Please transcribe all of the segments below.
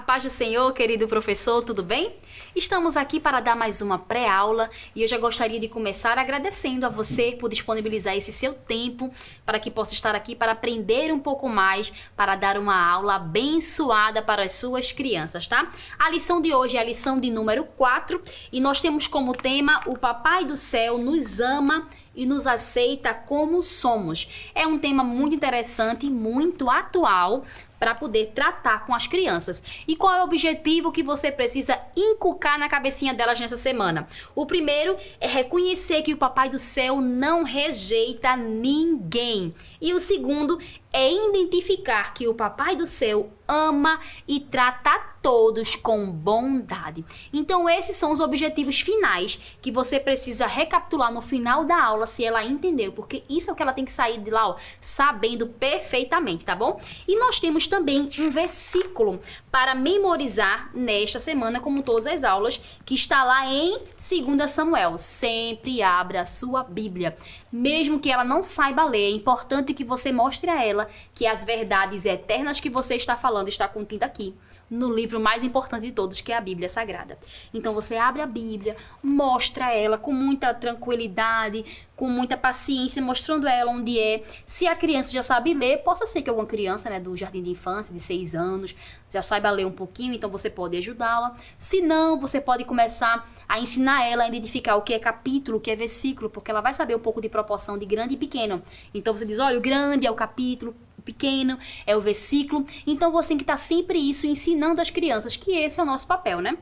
paz do Senhor, querido professor, tudo bem? Estamos aqui para dar mais uma pré-aula e eu já gostaria de começar agradecendo a você por disponibilizar esse seu tempo para que possa estar aqui para aprender um pouco mais, para dar uma aula abençoada para as suas crianças, tá? A lição de hoje é a lição de número 4 e nós temos como tema o Papai do Céu nos ama e nos aceita como somos. É um tema muito interessante e muito atual para poder tratar com as crianças. E qual é o objetivo que você precisa inculcar na cabecinha delas nessa semana? O primeiro é reconhecer que o Papai do Céu não rejeita ninguém. E o segundo é identificar que o Papai do Céu ama e trata todos com bondade. Então esses são os objetivos finais que você precisa recapitular no final da aula, se ela entendeu, porque isso é o que ela tem que sair de lá, ó, sabendo perfeitamente, tá bom? E nós temos também um versículo para memorizar nesta semana, como todas as aulas, que está lá em 2 Samuel. Sempre abra a sua Bíblia. Mesmo que ela não saiba ler, é importante que você mostre a ela que as verdades eternas que você está falando está contida aqui, no livro mais importante de todos, que é a Bíblia Sagrada. Então você abre a Bíblia, mostra ela com muita tranquilidade, com muita paciência, mostrando a ela onde é. Se a criança já sabe ler, possa ser que alguma criança, né, do jardim de infância, de 6 anos, já saiba ler um pouquinho, então você pode ajudá-la. Se não, você pode começar a ensinar ela a identificar o que é capítulo, o que é versículo, porque ela vai saber um pouco de proporção de grande e pequeno. Então você diz, olha, o grande é o capítulo, pequeno é o versículo. Então você tem que estar sempre isso ensinando as crianças, que esse é o nosso papel, né?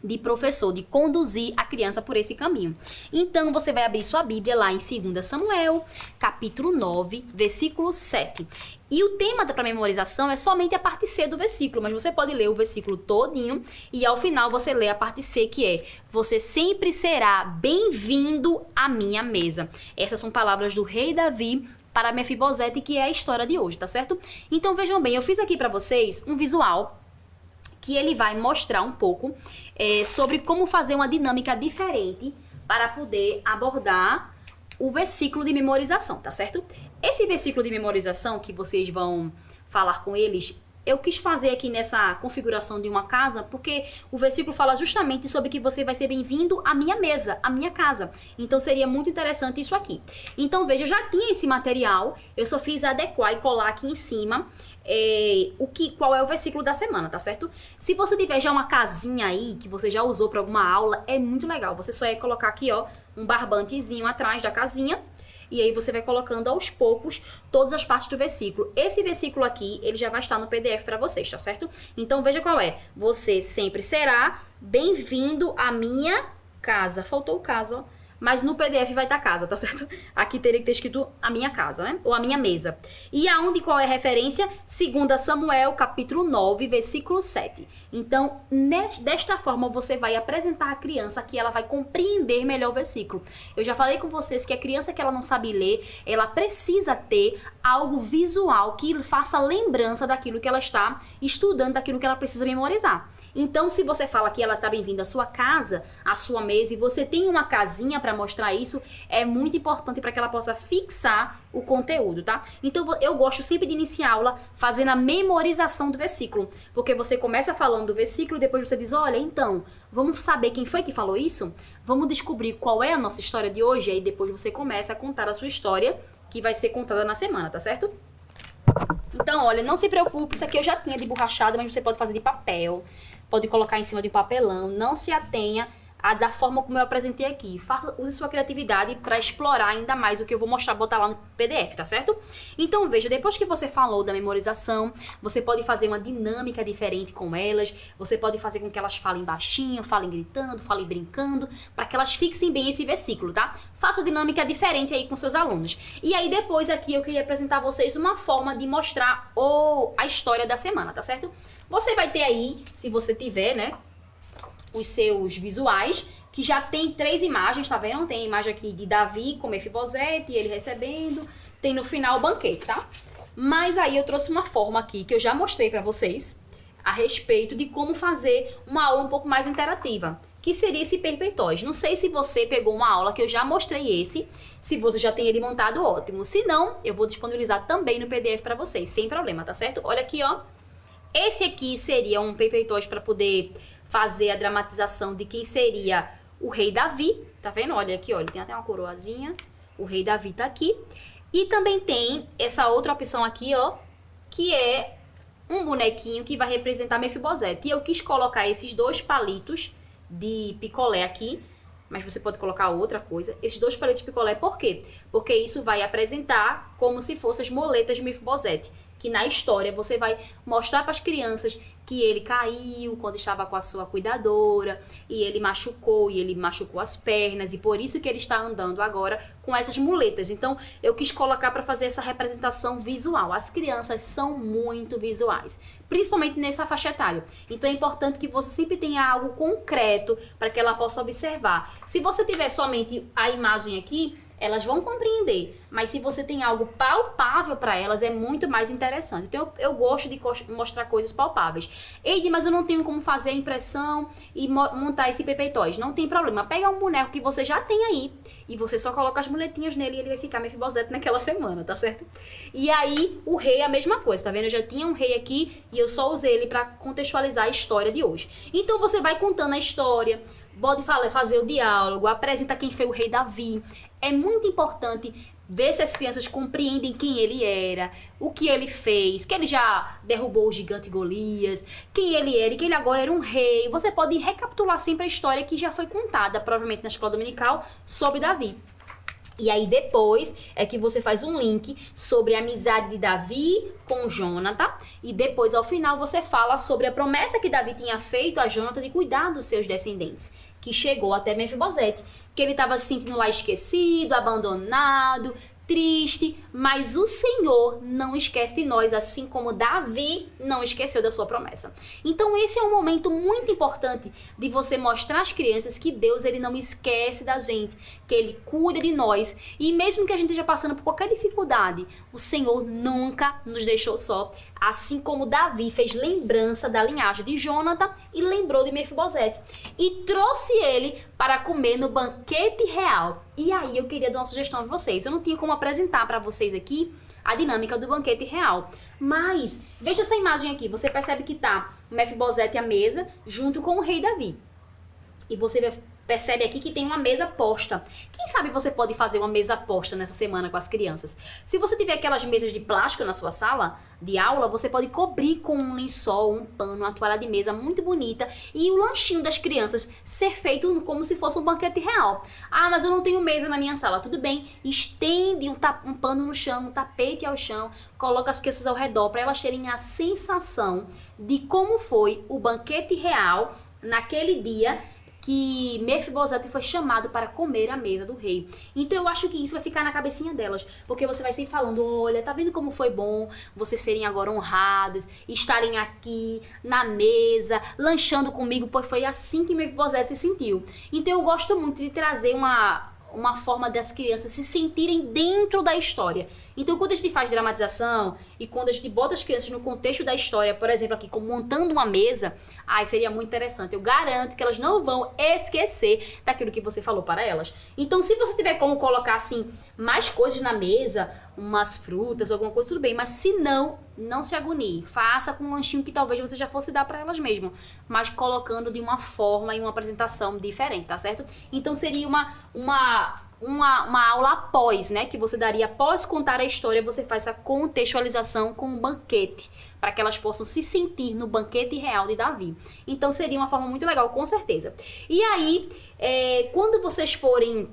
De professor, de conduzir a criança por esse caminho. Então você vai abrir sua Bíblia lá em 2 Samuel, capítulo 9, versículo 7. E o tema para memorização é somente a parte C do versículo, mas você pode ler o versículo todinho e ao final você lê a parte C, que é: você sempre será bem-vindo à minha mesa. Essas são palavras do rei Davi para Mefibosete, que é a história de hoje, tá certo? Então vejam bem, eu fiz aqui para vocês um visual que ele vai mostrar um pouco sobre como fazer uma dinâmica diferente para poder abordar o versículo de memorização, tá certo? Esse versículo de memorização que vocês vão falar com eles, eu quis fazer aqui nessa configuração de uma casa, porque o versículo fala justamente sobre que você vai ser bem-vindo à minha mesa, à minha casa. Então seria muito interessante isso aqui. Então veja, eu já tinha esse material, eu só fiz adequar e colar aqui em cima qual é o versículo da semana, tá certo? Se você tiver já uma casinha aí, que você já usou para alguma aula, é muito legal. Você só ia colocar aqui, ó, um barbantezinho atrás da casinha, e aí você vai colocando aos poucos todas as partes do versículo. Esse versículo aqui, ele já vai estar no PDF para vocês, tá certo? Então veja qual é. Você sempre será bem-vindo à minha casa. Faltou o caso, ó. Mas no PDF vai estar casa, tá certo? Aqui teria que ter escrito a minha casa, né? Ou a minha mesa. E aonde, qual é a referência? 2 Samuel, capítulo 9, versículo 7. Então, desta forma, você vai apresentar à criança que ela vai compreender melhor o versículo. Eu já falei com vocês que a criança que ela não sabe ler, ela precisa ter algo visual que faça lembrança daquilo que ela está estudando, daquilo que ela precisa memorizar. Então, se você fala que ela está bem-vinda à sua casa, à sua mesa, e você tem uma casinha para mostrar isso, é muito importante para que ela possa fixar o conteúdo, tá? Então, eu gosto sempre de iniciar a aula fazendo a memorização do versículo, porque você começa falando do versículo e depois você diz, olha, então, vamos saber quem foi que falou isso? Vamos descobrir qual é a nossa história de hoje, e aí depois você começa a contar a sua história, que vai ser contada na semana, tá certo? Então, olha, não se preocupe, isso aqui eu já tinha de borrachado, mas você pode fazer de papel, pode colocar em cima de um papelão, não se atenha da forma como eu apresentei aqui. Use sua criatividade para explorar ainda mais o que eu vou mostrar, botar lá no PDF, tá certo? Então veja, depois que você falou da memorização, você pode fazer uma dinâmica diferente com elas, você pode fazer com que elas falem baixinho, falem gritando, falem brincando, para que elas fixem bem esse versículo, tá? Faça dinâmica diferente aí com seus alunos. E aí depois aqui eu queria apresentar a vocês uma forma de mostrar a história da semana, tá certo? Você vai ter aí, se você tiver, né, os seus visuais, que já tem 3 imagens, tá vendo? Tem a imagem aqui de Davi com Mefibosete, ele recebendo, tem no final o banquete, tá? Mas aí eu trouxe uma forma aqui, que eu já mostrei pra vocês, a respeito de como fazer uma aula um pouco mais interativa, que seria esse perpetuós. Não sei se você pegou uma aula que eu já mostrei esse, se você já tem ele montado, ótimo. Se não, eu vou disponibilizar também no PDF pra vocês, sem problema, tá certo? Olha aqui, ó. Esse aqui seria um Paper Toys para poder fazer a dramatização de quem seria o rei Davi. Tá vendo? Olha aqui, olha, tem até uma coroazinha. O rei Davi tá aqui. E também tem essa outra opção aqui, ó, que é um bonequinho que vai representar Mefibosete. E eu quis colocar esses 2 palitos de picolé aqui, mas você pode colocar outra coisa. Esses 2 palitos de picolé, por quê? Porque isso vai apresentar como se fossem as moletas de Mefibosete. Que na história você vai mostrar para as crianças que ele caiu quando estava com a sua cuidadora e ele machucou as pernas e por isso que ele está andando agora com essas muletas. Então eu quis colocar para fazer essa representação visual. As crianças são muito visuais, principalmente nessa faixa etária. Então é importante que você sempre tenha algo concreto para que ela possa observar. Se você tiver somente a imagem aqui, elas vão compreender, mas se você tem algo palpável para elas, é muito mais interessante. Então, eu gosto de mostrar coisas palpáveis. Eide, mas eu não tenho como fazer a impressão e montar esse Paper Toys. Não tem problema. Pega um boneco que você já tem aí e você só coloca as muletinhas nele e ele vai ficar Mefibosete naquela semana, tá certo? E aí, o rei é a mesma coisa, tá vendo? Eu já tinha um rei aqui e eu só usei ele para contextualizar a história de hoje. Então, você vai contando a história, pode fazer o diálogo, apresenta quem foi o rei Davi. É muito importante ver se as crianças compreendem quem ele era, o que ele fez, que ele já derrubou o gigante Golias, quem ele era e que ele agora era um rei. Você pode recapitular sempre a história que já foi contada, provavelmente na escola dominical, sobre Davi. E aí depois é que você faz um link sobre a amizade de Davi com Jônatan. E depois, ao final, você fala sobre a promessa que Davi tinha feito a Jônatan de cuidar dos seus descendentes, que chegou até Mefibosete, que ele estava se sentindo lá esquecido, abandonado, triste, mas o Senhor não esquece de nós, assim como Davi não esqueceu da sua promessa. Então esse é um momento muito importante de você mostrar às crianças que Deus, ele não esquece da gente, que ele cuida de nós, e mesmo que a gente esteja passando por qualquer dificuldade, o Senhor nunca nos deixou só, assim como Davi fez lembrança da linhagem de Jônatan e lembrou de Mefibosete e trouxe ele para comer no banquete real. E aí eu queria dar uma sugestão a vocês. Eu não tinha como apresentar para vocês aqui a dinâmica do banquete real, mas veja essa imagem aqui. Você percebe que tá Mefibosete à mesa junto com o rei Davi. E você percebe aqui que tem uma mesa posta. Quem sabe você pode fazer uma mesa posta nessa semana com as crianças? Se você tiver aquelas mesas de plástico na sua sala de aula, você pode cobrir com um lençol, um pano, uma toalha de mesa muito bonita e o lanchinho das crianças ser feito como se fosse um banquete real. Ah, mas eu não tenho mesa na minha sala. Tudo bem, estende um pano no chão, um tapete ao chão, coloca as crianças ao redor para elas terem a sensação de como foi o banquete real naquele dia que Mefibosete foi chamado para comer à mesa do rei. Então eu acho que isso vai ficar na cabecinha delas, porque você vai sempre falando, olha, tá vendo como foi bom vocês serem agora honrados, estarem aqui na mesa, lanchando comigo, pois foi assim que Mefibosete se sentiu. Então eu gosto muito de trazer uma forma das crianças se sentirem dentro da história. Então, quando a gente faz dramatização e quando a gente bota as crianças no contexto da história, por exemplo, aqui como montando uma mesa, seria muito interessante. Eu garanto que elas não vão esquecer daquilo que você falou para elas. Então, se você tiver como colocar, assim, mais coisas na mesa, umas frutas, alguma coisa, tudo bem. Mas se não, não se agonie. Faça com um lanchinho que talvez você já fosse dar para elas mesmo, mas colocando de uma forma e uma apresentação diferente, tá certo? Então, seria uma aula após, né? Que você daria após contar a história, você faz essa contextualização com um banquete, para que elas possam se sentir no banquete real de Davi. Então seria uma forma muito legal, com certeza. E aí, quando vocês forem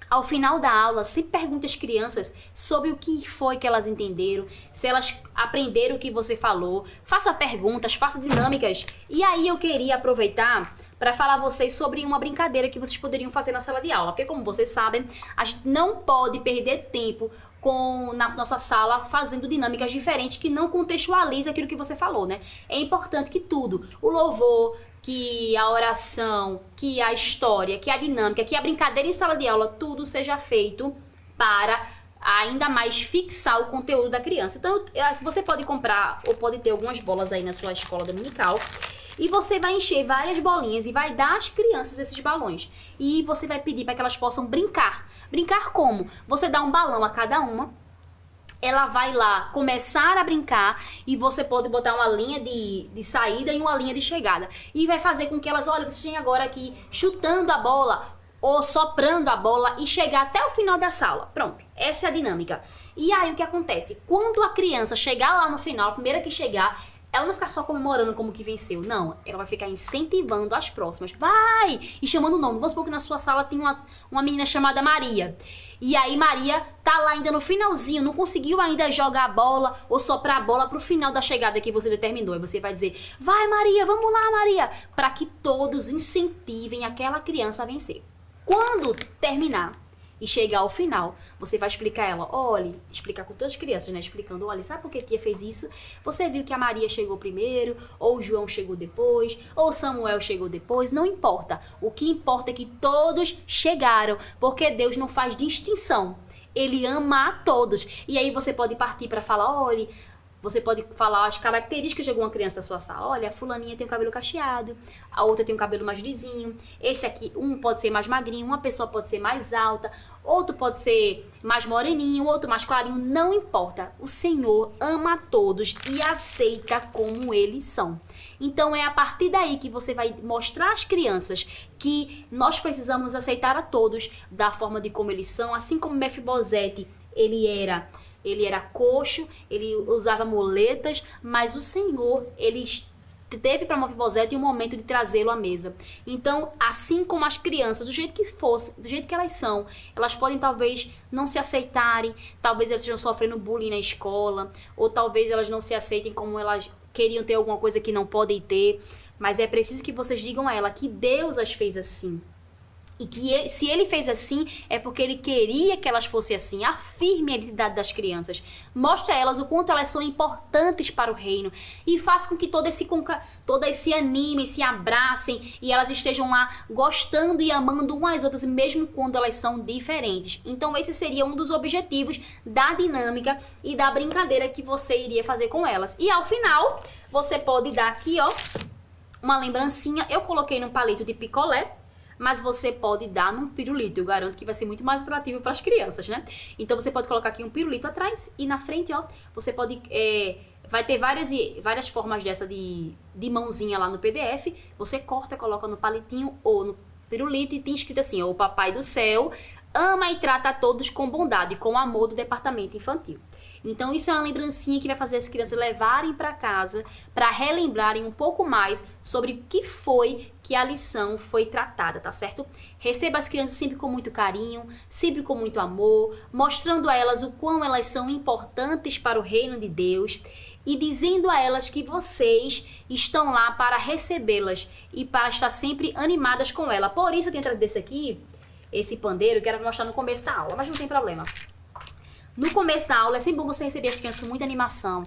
ao final da aula, sempre pergunte às crianças sobre o que foi que elas entenderam, se elas aprenderam o que você falou, faça perguntas, faça dinâmicas. E aí eu queria aproveitar para falar a vocês sobre uma brincadeira que vocês poderiam fazer na sala de aula. Porque, como vocês sabem, a gente não pode perder tempo na nossa sala fazendo dinâmicas diferentes que não contextualizem aquilo que você falou, né? É importante que tudo, o louvor, que a oração, que a história, que a dinâmica, que a brincadeira em sala de aula, tudo seja feito para ainda mais fixar o conteúdo da criança. Então, você pode comprar ou pode ter algumas bolas aí na sua escola dominical. E você vai encher várias bolinhas e vai dar às crianças esses balões. E você vai pedir para que elas possam brincar. Brincar como? Você dá um balão a cada uma. ela vai lá começar a brincar e você pode botar uma linha de saída e uma linha de chegada. E vai fazer com que elas, olha, você tem agora aqui chutando a bola ou soprando a bola e chegar até o final da sala. Pronto, essa é a dinâmica. E aí o que acontece? Quando a criança chegar lá no final, a primeira que chegar, ela não ficar só comemorando como que venceu. Não, ela vai ficar incentivando as próximas. Vai! E chamando o nome. Vamos supor que na sua sala tem uma menina chamada Maria. E aí Maria tá lá ainda no finalzinho, não conseguiu ainda jogar a bola ou soprar a bola pro final da chegada que você determinou. E você vai dizer, vai Maria, vamos lá Maria. Para que todos incentivem aquela criança a vencer. Quando terminar e chegar ao final, você vai explicar a ela, olha, explicar com todas as crianças, né? Explicando, olha, sabe por que a tia fez isso? Você viu que a Maria chegou primeiro, ou o João chegou depois, ou o Samuel chegou depois, não importa. O que importa é que todos chegaram, porque Deus não faz distinção. Ele ama a todos. E aí você pode partir para falar, olha, você pode falar as características de alguma criança da sua sala. Olha, a fulaninha tem o cabelo cacheado, a outra tem o cabelo mais lisinho, esse aqui, um pode ser mais magrinho, uma pessoa pode ser mais alta, outro pode ser mais moreninho, outro mais clarinho, não importa. O Senhor ama a todos e aceita como eles são. Então é a partir daí que você vai mostrar às crianças que nós precisamos aceitar a todos da forma de como eles são, assim como Mefibosete, ele era coxo, ele usava muletas, mas o Senhor, ele teve para Mefibosete um momento de trazê-lo à mesa. Então, assim como as crianças, do jeito que fosse, do jeito que elas são, elas podem talvez não se aceitarem, talvez elas estejam sofrendo bullying na escola, ou talvez elas não se aceitem como elas queriam ter alguma coisa que não podem ter, mas é preciso que vocês digam a ela que Deus as fez assim. E que se ele fez assim, é porque ele queria que elas fossem assim. Afirme a identidade das crianças. Mostre a elas o quanto elas são importantes para o reino. E faça com que todas se animem, se abracem e elas estejam lá gostando e amando umas às outras, mesmo quando elas são diferentes. Então esse seria um dos objetivos da dinâmica e da brincadeira que você iria fazer com elas. E ao final, você pode dar aqui, ó, uma lembrancinha. Eu coloquei num palito de picolé, mas você pode dar num pirulito. Eu garanto que vai ser muito mais atrativo para as crianças, né? Então você pode colocar aqui um pirulito atrás e na frente, ó, você pode... vai ter várias formas dessa de mãozinha lá no PDF. Você corta, coloca no palitinho ou no pirulito e tem escrito assim, ó, o Papai do Céu ama e trata a todos com bondade, com amor do departamento infantil. Então isso é uma lembrancinha que vai fazer as crianças levarem para casa, para relembrarem um pouco mais sobre o que foi que a lição foi tratada, tá certo? Receba as crianças sempre com muito carinho, sempre com muito amor, mostrando a elas o quão elas são importantes para o reino de Deus e dizendo a elas que vocês estão lá para recebê-las e para estar sempre animadas com ela. Por isso eu tenho trazido esse pandeiro que era pra mostrar no começo da aula, mas não tem problema. No começo da aula é sempre bom você receber as crianças com muita animação.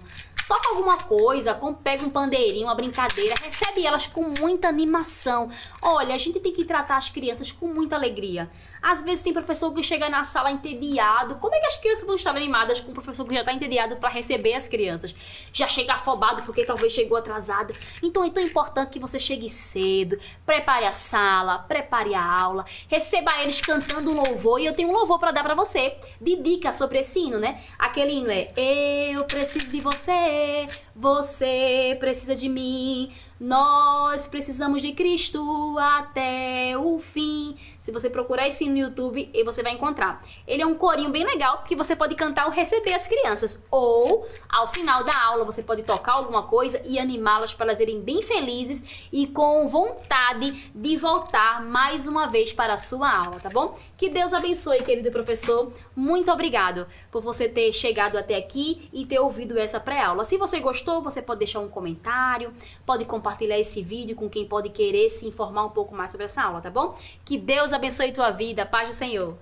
Toca alguma coisa, pega um pandeirinho, uma brincadeira, recebe elas com muita animação. Olha, a gente tem que tratar as crianças com muita alegria. Às vezes tem professor que chega na sala entediado. Como é que as crianças vão estar animadas com um professor que já está entediado para receber as crianças? Já chega afobado porque talvez chegou atrasado. Então é tão importante que você chegue cedo, prepare a sala, prepare a aula, receba eles cantando um louvor. E eu tenho um louvor para dar para você, de dica sobre esse hino, né? Aquele hino é: eu preciso de você, você precisa de mim, nós precisamos de Cristo até o fim. Se você procurar esse no YouTube, você vai encontrar. Ele é um corinho bem legal que você pode cantar ou receber as crianças. Ou, ao final da aula, você pode tocar alguma coisa e animá-las para elas serem bem felizes e com vontade de voltar mais uma vez para a sua aula, tá bom? Que Deus abençoe, querido professor. Muito obrigado por você ter chegado até aqui e ter ouvido essa pré-aula. Se você gostou, você pode deixar um comentário, pode compartilhar esse vídeo com quem pode querer se informar um pouco mais sobre essa aula, tá bom? Que Deus abençoe tua vida. Paz do Senhor.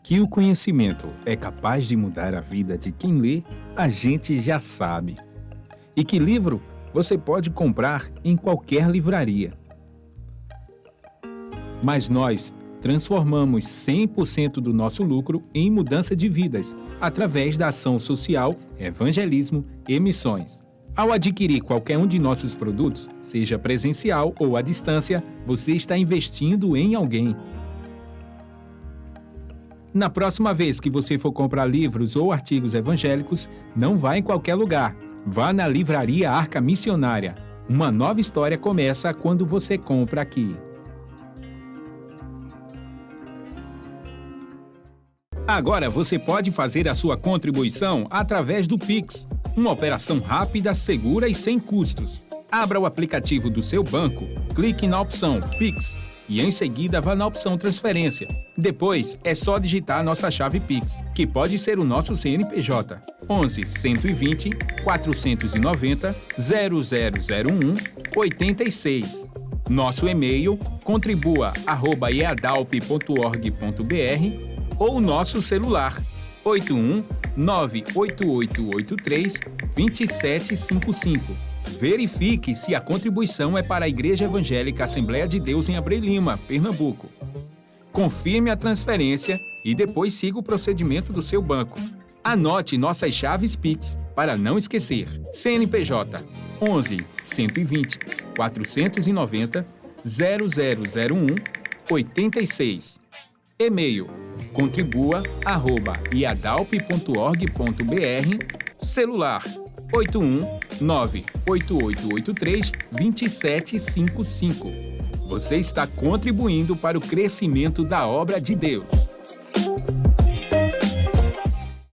Que o conhecimento é capaz de mudar a vida de quem lê, a gente já sabe. E que livro você pode comprar em qualquer livraria. Mas nós transformamos 100% do nosso lucro em mudança de vidas, através da ação social, evangelismo e missões. Ao adquirir qualquer um de nossos produtos, seja presencial ou à distância, você está investindo em alguém. Na próxima vez que você for comprar livros ou artigos evangélicos, não vá em qualquer lugar. Vá na Livraria Arca Missionária. Uma nova história começa quando você compra aqui. Agora você pode fazer a sua contribuição através do Pix, uma operação rápida, segura e sem custos. Abra o aplicativo do seu banco, clique na opção Pix e em seguida vá na opção Transferência. Depois é só digitar a nossa chave Pix, que pode ser o nosso CNPJ 11 120 490 0001 86. Nosso e-mail contribua@eadalp.org.br ou nosso celular 81 98883 2755. Verifique se a contribuição é para a Igreja Evangélica Assembleia de Deus em Abreu Lima, Pernambuco. Confirme a transferência e depois siga o procedimento do seu banco. Anote nossas chaves Pix para não esquecer. CNPJ 11 120 490 0001 86. E-mail contribua@iadalp.org.br. Celular 81 98883 2755. Você está contribuindo para o crescimento da obra de Deus.